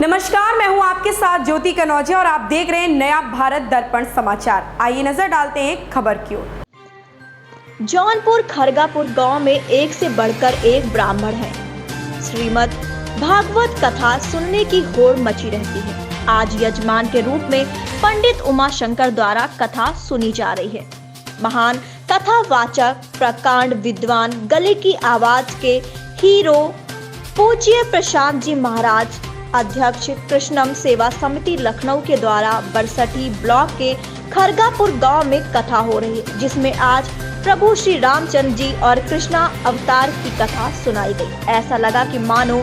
नमस्कार, मैं हूं आपके साथ ज्योति कनौजिया और आप देख रहे हैं नया भारत दर्पण समाचार। आइए नजर डालते हैं खबर की ओर। जौनपुर खरगापुर गांव में एक से बढ़कर एक ब्राह्मण है। श्रीमद् भागवत कथा सुनने की होड़ मची रहती है। आज यजमान के रूप में पंडित उमाशंकर द्वारा कथा सुनी जा रही है। महान कथावाचक, प्रकांड विद्वान, गले की आवाज के हीरो पूज्य प्रशांत जी महाराज, अध्यक्ष कृष्णम सेवा समिति लखनऊ के द्वारा बरसठी ब्लॉक के खरगापुर गांव में कथा हो रही है, जिसमें आज प्रभु श्री रामचंद्र जी और कृष्णा अवतार की कथा सुनाई गई। ऐसा लगा कि मानो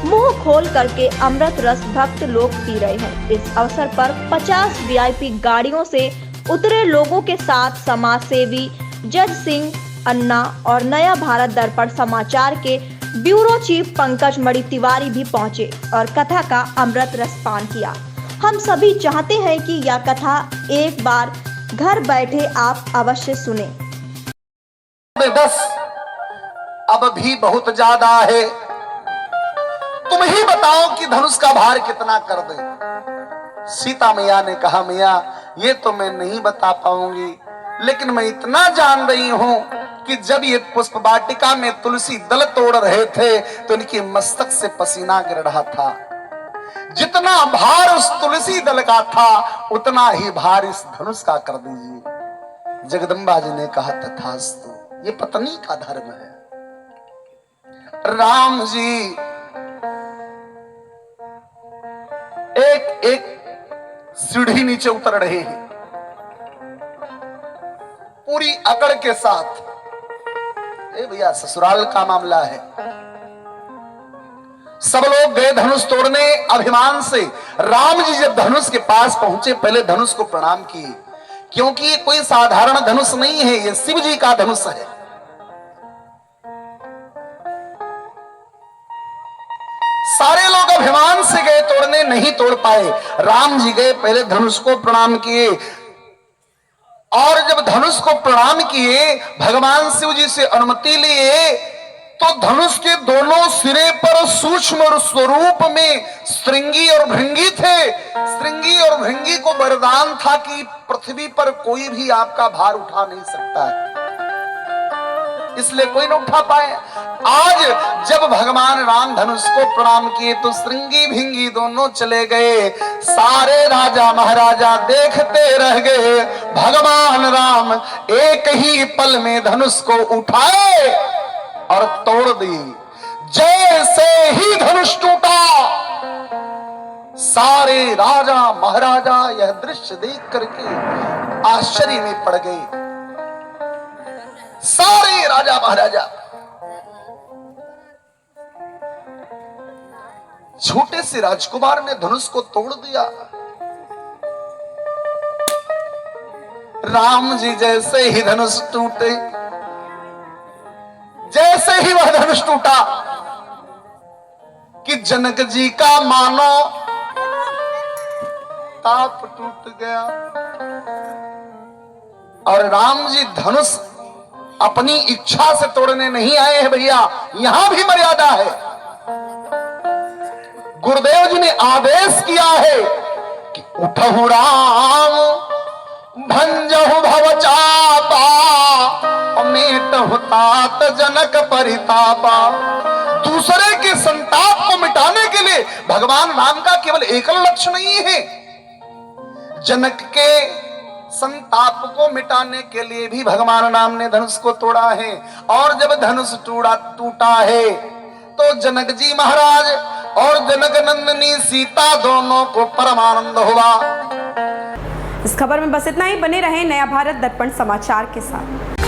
मुंह खोल करके अमृत रस भक्त लोग पी रहे हैं। इस अवसर पर 50 वीआईपी गाड़ियों से उतरे लोगों के साथ समाज सेवी जज सिंह अन्ना और नया भारत दर्पण समाचार के ब्यूरो चीफ पंकज मणि तिवारी भी पहुंचे और कथा का अमृत रस पान किया। हम सभी चाहते हैं कि यह कथा एक बार घर बैठे आप अवश्य सुने। बस अब भी बहुत ज्यादा है, तुम ही बताओ कि धनुष का भार कितना कर दे। सीता मैया ने कहा, मैया ये तो मैं नहीं बता पाऊंगी, लेकिन मैं इतना जान रही हूं कि जब ये पुष्प वाटिका में तुलसी दल तोड़ रहे थे तो इनके मस्तक से पसीना गिर रहा था। जितना भार उस तुलसी दल का था उतना ही भार इस धनुष का कर दीजिए। जगदम्बा जी ने कहा, तथास्तु, ये पत्नी का धर्म है। राम जी एक एक सीढ़ी नीचे उतर रहे हैं पूरी अकड़ के साथ। ए भैया, ससुराल का मामला है। सब लोग गए धनुष तोड़ने अभिमान से। राम जी जब धनुष के पास पहुंचे, पहले धनुष को प्रणाम किए, क्योंकि ये कोई साधारण धनुष नहीं है, ये शिव जी का धनुष है। सारे लोग अभिमान से गए तोड़ने, नहीं तोड़ पाए। राम जी गए, पहले धनुष को प्रणाम किए, और जब धनुष को प्रणाम किए, भगवान शिव जी से अनुमति लिए, तो धनुष के दोनों सिरे पर सूक्ष्म स्वरूप में श्रृंगी और भृंगी थे। श्रृंगी और भृंगी को वरदान था कि पृथ्वी पर कोई भी आपका भार उठा नहीं सकता है, इसलिए कोई न उठा पाए। आज जब भगवान राम धनुष को प्रणाम किए तो श्रृंगी भिंगी दोनों चले गए। सारे राजा महाराजा देखते रह गए। भगवान राम एक ही पल में धनुष को उठाए और तोड़ दी। जैसे ही धनुष टूटा, सारे राजा महाराजा यह दृश्य देख करके आश्चर्य में पड़ गए। सारे राजा महाराजा, छोटे से राजकुमार ने धनुष को तोड़ दिया। राम जी जैसे ही धनुष टूटे, जैसे ही वह धनुष टूटा कि जनक जी का मानो ताप टूट गया। और राम जी धनुष अपनी इच्छा से तोड़ने नहीं आए हैं भैया, यहां भी मर्यादा है। गुरुदेव जी ने आदेश किया है कि उठहु राम भंजहु भवचापा, मेटहु तात जनक परितापा। दूसरे के संताप को मिटाने के लिए भगवान राम का केवल एकल लक्ष्य नहीं है, जनक के संताप को मिटाने के लिए भी भगवान राम ने धनुष को तोड़ा है। और जब धनुष टूटा है तो जनक जी महाराज और जनक नंदिनी सीता दोनों को परमानंद हुआ। इस खबर में बस इतना ही। बने रहें नया भारत दर्पण समाचार के साथ।